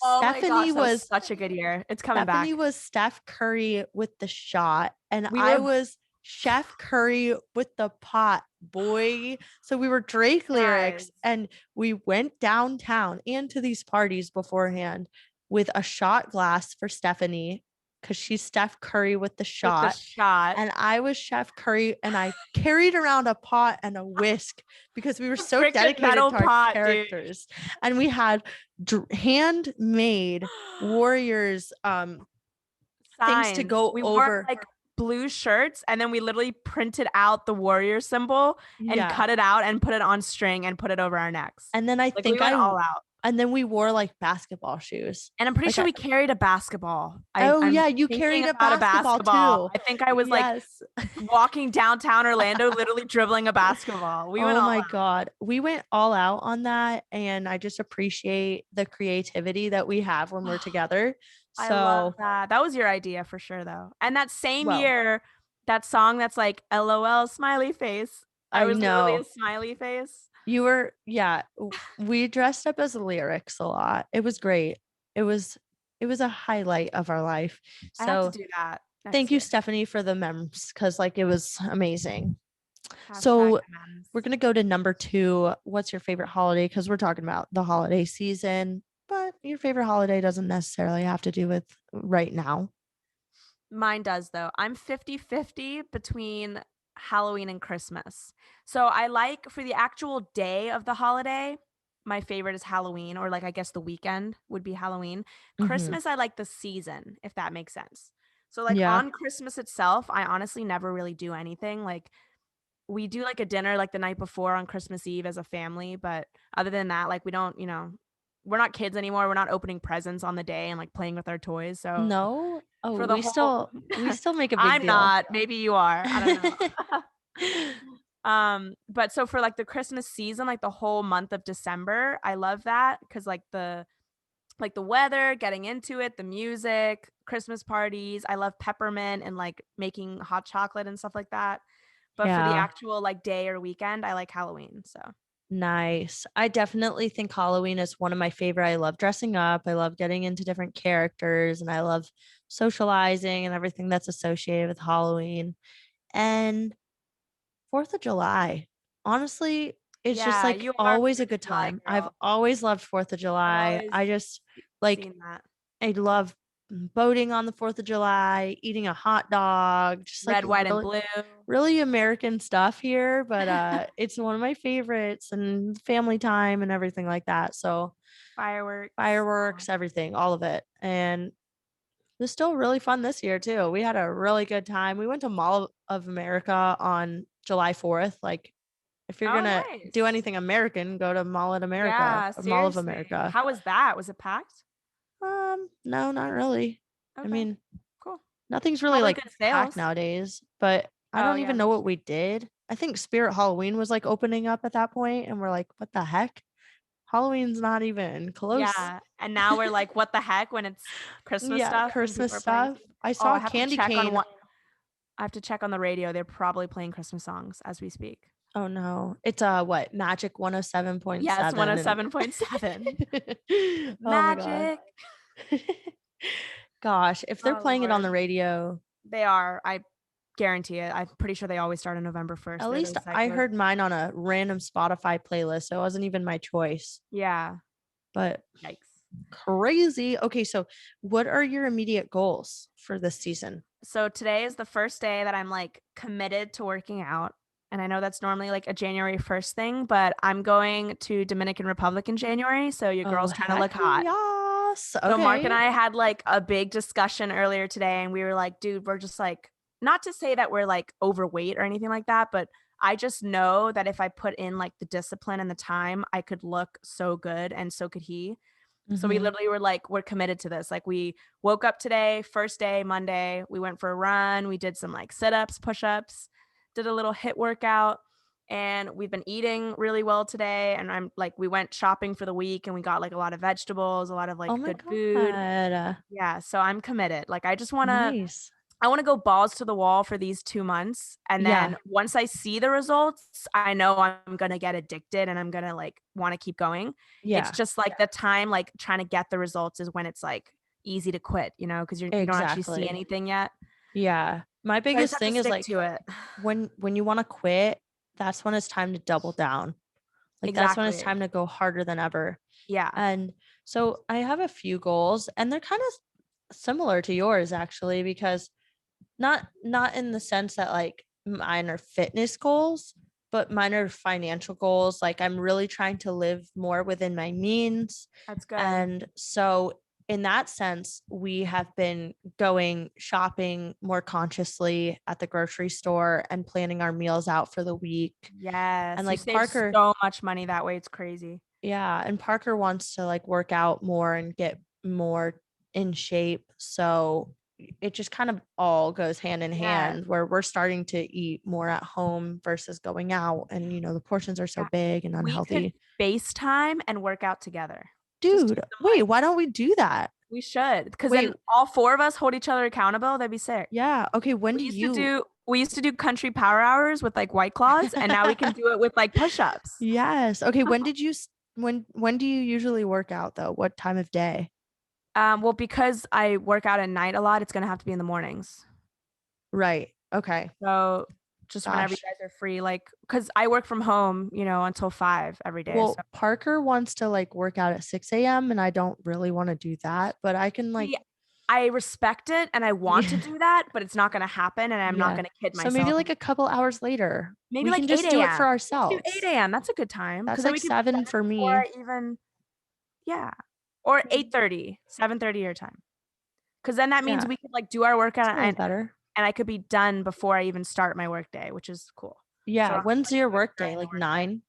Stephanie was such a good year. It's coming back. Stephanie was Steph Curry with the shot, and I was Chef Curry with the pot, boy. So we were Drake lyrics, and we went downtown and to these parties beforehand with a shot glass for Stephanie, because she's Steph Curry with the shot. And I was Chef Curry, and I carried around a pot and a whisk because we were so dedicated to our characters. Dude. And we had handmade Warriors things to go we over. Wore, like blue shirts, and then we literally printed out the warrior symbol and cut it out and put it on string and put it over our necks. And then I think we went all out. And then we wore like basketball shoes. And I'm pretty sure we carried a basketball. You carried a basketball too. I think I was like walking downtown Orlando, literally dribbling a basketball. Oh my God. We went all out on that. And I just appreciate the creativity that we have when we're together. So I love that. That was your idea for sure though. And that same year, that song that's like LOL smiley face. I was literally a smiley face. You were, we dressed up as lyrics a lot. It was great. It was a highlight of our life. So I have to do that. Thank you, Stephanie, for the memes, because like it was amazing. So we're going to go to number 2. What's your favorite holiday? Because we're talking about the holiday season, but your favorite holiday doesn't necessarily have to do with right now. Mine does though. I'm 50-50 between Halloween and Christmas. So I like, for the actual day of the holiday, my favorite is Halloween, or like I guess the weekend would be Halloween. Christmas, I like the season, if that makes sense. So like on Christmas itself, I honestly never really do anything. Like we do like a dinner like the night before on Christmas Eve as a family, but other than that, like we don't, we're not kids anymore. We're not opening presents on the day and like playing with our toys. So no. Oh, we still make a big deal. I'm not. Maybe you are. I don't know. But so for like the Christmas season, like the whole month of December, I love that because like the weather, getting into it, the music, Christmas parties. I love peppermint and like making hot chocolate and stuff like that. But for the actual like day or weekend, I like Halloween. So nice. I definitely think Halloween is one of my favorite. I love dressing up. I love getting into different characters, and I love socializing and everything that's associated with Halloween. And 4th of July, honestly, it's just like always a good time. I've always loved 4th of July. I just like, I love boating on the 4th of July, eating a hot dog, just red, white, and blue. Really American stuff here, but it's one of my favorites, and family time and everything like that. So fireworks, everything, all of it. And it was still really fun this year too. We had a really good time. We went to Mall of America on July 4th. Like if you're gonna do anything American, go to Mall of America. Yeah, Mall of America. How was that? Was it packed? No, not really. Okay. I mean, cool. Nothing's really like packed nowadays, but I don't even know what we did. I think Spirit Halloween was like opening up at that point, and we're like, what the heck? Halloween's not even close. Yeah. And now we're like, what the heck, when it's Christmas stuff? Christmas stuff. I saw Candy Cane. I have to check on the radio. They're probably playing Christmas songs as we speak. Oh no. It's what? Magic 107.7. Yes, 107.7. Magic. Gosh, if they're playing it on the radio. They are. I guarantee it. I'm pretty sure they always start on November 1st. At least I heard mine on a random Spotify playlist, so it wasn't even my choice. Yeah. But yikes. Crazy. Okay, so what are your immediate goals for this season? So today is the first day that I'm like committed to working out. And I know that's normally like a January 1st thing, but I'm going to Dominican Republic in January. So your girl's trying to look hot. Yes. Okay. So Mark and I had like a big discussion earlier today, and we were like, dude, we're just like, not to say that we're like overweight or anything like that, but I just know that if I put in like the discipline and the time, I could look so good, and so could he. Mm-hmm. So we literally were like, we're committed to this. Like we woke up today, first day, Monday, we went for a run. We did some like sit-ups, push-ups, did a little HIIT workout, and we've been eating really well today. And I'm like, we went shopping for the week, and we got like a lot of vegetables, a lot of like good food. Yeah. So I'm committed. Like I just want to, I want to go balls to the wall for these 2 months. And then once I see the results, I know I'm going to get addicted, and I'm going to like want to keep going. Yeah. It's just like the time, like trying to get the results is when it's like easy to quit, you know, because you don't actually see anything yet. Yeah. My biggest thing is like to it. when you want to quit, that's when it's time to double down. Like that's when it's time to go harder than ever. Yeah. And so I have a few goals and they're kind of similar to yours actually, because not in the sense that like mine are fitness goals, but mine are financial goals. Like I'm really trying to live more within my means. That's good. And so in that sense, we have been going shopping more consciously at the grocery store and planning our meals out for the week. Yes. And You like save Parker, so much money that way. It's crazy. yeah. And Parker wants to like work out more and get more in shape. So it just kind of all goes hand in hand where we're starting to eat more at home versus going out. And, the portions are so big and unhealthy. We could FaceTime and work out together. Dude, wait, why don't we do that? We should. Because then all 4 of us hold each other accountable. That'd be sick. Yeah. Okay. We used to do country power hours with like White Claws, and now we can do it with like push-ups. Yes. Okay. When do you usually work out though? What time of day? Well, because I work out at night a lot, it's gonna have to be in the mornings. Right. Okay. So just whenever you guys are free, like, because I work from home, until 5 every day. Well, Parker wants to like work out at 6 a.m. and I don't really want to do that, but I can like. I respect it and I want to do that, but it's not going to happen and I'm not going to kid myself. So maybe like a couple hours later. Maybe we like can just do it for ourselves. 8 a.m. That's a good time. That's like 7 for me. Or 8:30, 7:30 your time. Because then that means we could like do our workout and I could be done before I even start my work day, which is cool. Yeah. So when's your work day? Like 9?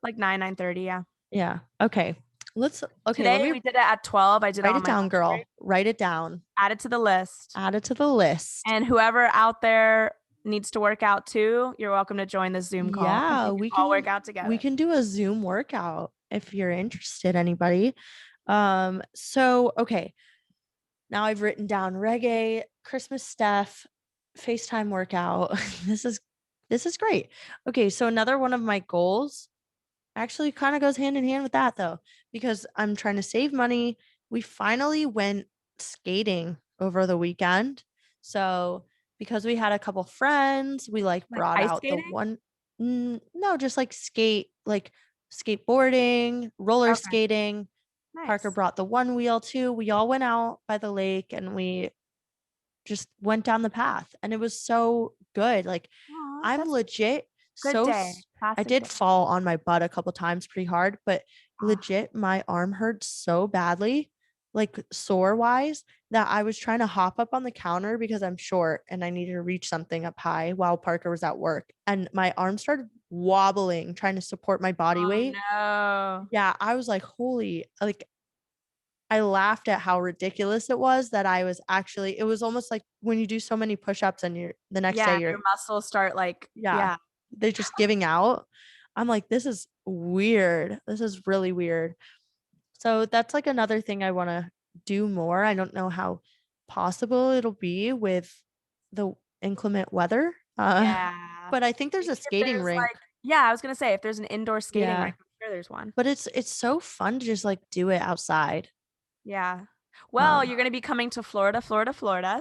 Like 9:30. Yeah. Yeah. Okay. Today we did it at 12. I did write it down, girl. Write it down. Add it to the list. And whoever out there needs to work out too, you're welcome to join the Zoom call. Yeah, we can all work out together. We can do a Zoom workout if you're interested, anybody. So okay. Now I've written down Raggae, Christmas stuff, FaceTime workout. This is great. Okay, so another one of my goals actually kind of goes hand in hand with that though, because I'm trying to save money. We finally went skating over the weekend. So because we had a couple friends, we like brought out the one. No, just like skateboarding, roller skating. Nice. Parker brought the one wheel too. We all went out by the lake and we just went down the path and it was so good. Like I'm legit I did fall on my butt a couple times pretty hard, but legit my arm hurt so badly, like sore wise, that I was trying to hop up on the counter because I'm short and I needed to reach something up high while Parker was at work. And my arm started wobbling, trying to support my body weight. No. Yeah, I was like, holy, like I laughed at how ridiculous it was that I was actually, it was almost like when you do so many push-ups and the next day your muscles start like, they're just giving out. I'm like, this is weird. This is really weird. So that's like another thing I want to do more. I don't know how possible it'll be with the inclement weather. But I think there's a skating rink. I was going to say, if there's an indoor skating rink, I'm sure there's one. But it's so fun to just like do it outside. Yeah. Well, you're going to be coming to Florida, so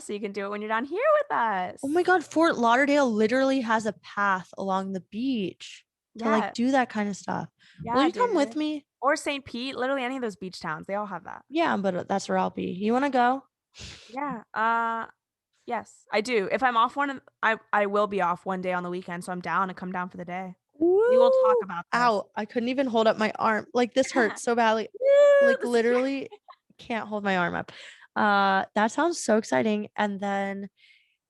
you can do it when you're down here with us. Oh my God, Fort Lauderdale literally has a path along the beach to like do that kind of stuff. Yeah, will you come with me? Or St. Pete, literally any of those beach towns, they all have that. Yeah, but that's where I'll be. You want to go? Yeah. Yes, I do. If I'm off I will be off one day on the weekend, so I'm down to come down for the day. Woo! We will talk about this. Ow, I couldn't even hold up my arm. Like this hurts so badly. Like literally can't hold my arm up. That sounds so exciting. And then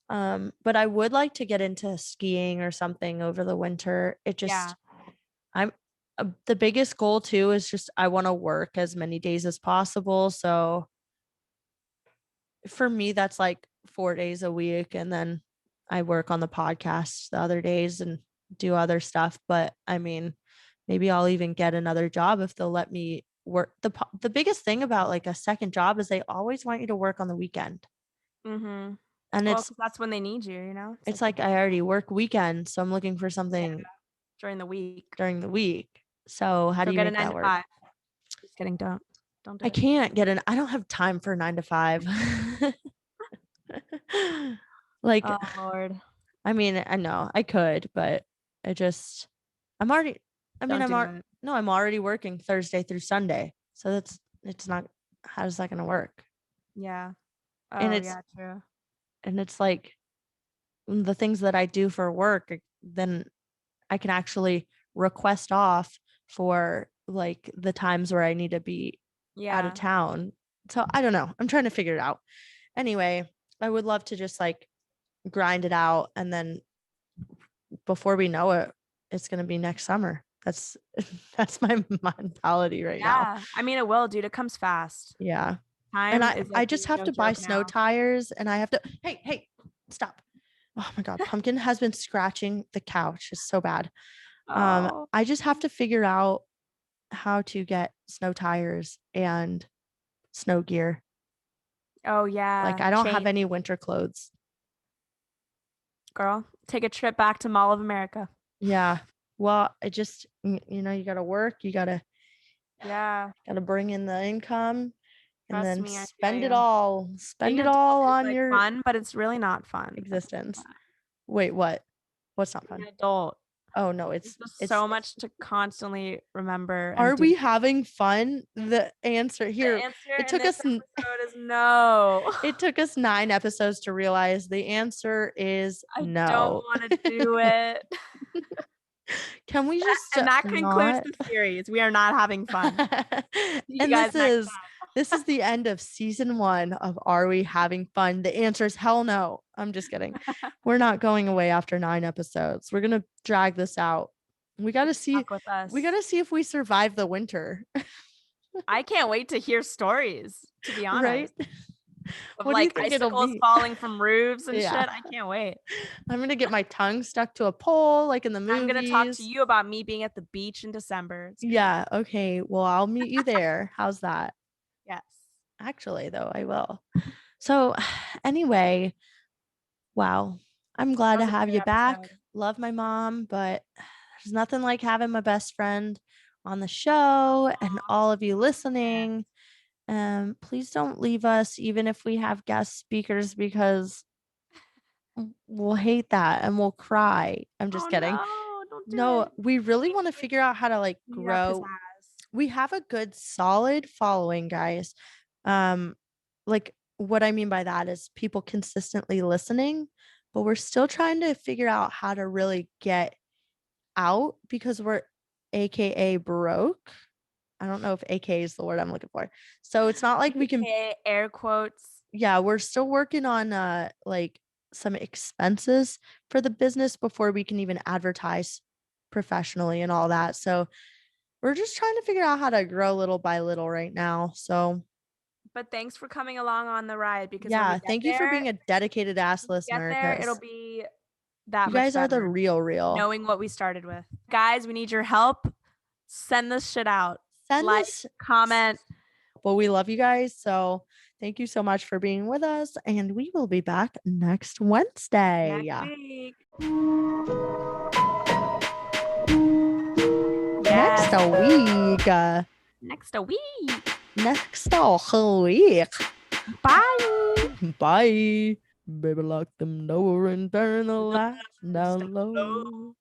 but I would like to get into skiing or something over the winter. It just the biggest goal too is just I want to work as many days as possible. So for me that's like 4 days a week and then I work on the podcast the other days and do other stuff. But I mean, maybe I'll even get another job if they'll let me work. The biggest thing about like a second job is they always want you to work on the weekend. Mm-hmm. And that's when they need you, it's like I already work weekends, so I'm looking for something during the week. So how do you make that work? 5. Just kidding, don't do I can't get I don't have time for 9 to 5. Like, oh Lord. I mean, I know I could, but I'm already, I mean, I'm already working Thursday through Sunday. So it's not, how's that going to work? Yeah. And Oh yeah, true. and it's like the things that I do for work, then I can actually request off for like the times where I need to be out of town. So I don't know. I'm trying to figure it out. Anyway, I would love to just like grind it out, and then before we know it, it's going to be next summer. That's my mentality right now. Yeah. I mean, it will, dude. It comes fast. Yeah. Time is I like just have no to buy joke snow now. tires, and I have to, hey, stop. Oh my God. Pumpkin has been scratching the couch. It's so bad. Oh. I just have to figure out how to get snow tires and snow gear. Oh yeah. Like I don't have any winter clothes. Girl, take a trip back to Mall of America. Yeah. Well, I just, you got to work, you got to bring in the income, and Trust then me, I feel spend it you. all. Being Spend an it adult all is on like your fun, but it's really not fun. existence. Wait, what? What's not Being fun? an adult. Oh no, There's just so much to constantly remember Are and do. we having fun? The answer here. The answer It in took this us episode is no. it took us 9 episodes to realize the answer is I don't no. want to do it. Can we just And that concludes not? the series. We are not having fun. See you And guys next time. this is the end of season 1 of Are We Having Fun? The answer is hell no. I'm just kidding. We're not going away after 9 episodes. We're gonna drag this out. We gotta see. Stuck with us. We gotta see if we survive the winter. I can't wait to hear stories, to be honest. Right? Of What do you like think it'll icicles be? falling from roofs and Yeah. shit. I can't wait. I'm gonna get my tongue stuck to a pole like in the movies. I'm gonna talk to you about me being at the beach in December. Yeah. Okay. Well, I'll meet you there. How's that? Yes. Actually, though, I will. So, anyway, wow. I'm glad to have you back. Love my mom, but there's nothing like having my best friend on the show and all of you listening. Please don't leave us, even if we have guest speakers, because we'll hate that and we'll cry. I'm just kidding. No, don't do No, it. we really want to figure out how to like grow. We have a good solid following, guys. Like what I mean by that is people consistently listening, but we're still trying to figure out how to really get out because we're AKA broke. I don't know if AKA is the word I'm looking for. So it's not like we can air quotes. Yeah, we're still working on like some expenses for the business before we can even advertise professionally and all that. So we're just trying to figure out how to grow little by little right now. So but thanks for coming along on the ride because thank you for being a dedicated ass listener. Get there, it'll be that you much guys better. are the real. Knowing what we started with. Guys, we need your help. Send this shit out. Comment. Well, we love you guys. So thank you so much for being with us. And we will be back next Wednesday. Next week. Next week. Bye. Bye. Baby, lock them door and turn the lights down low.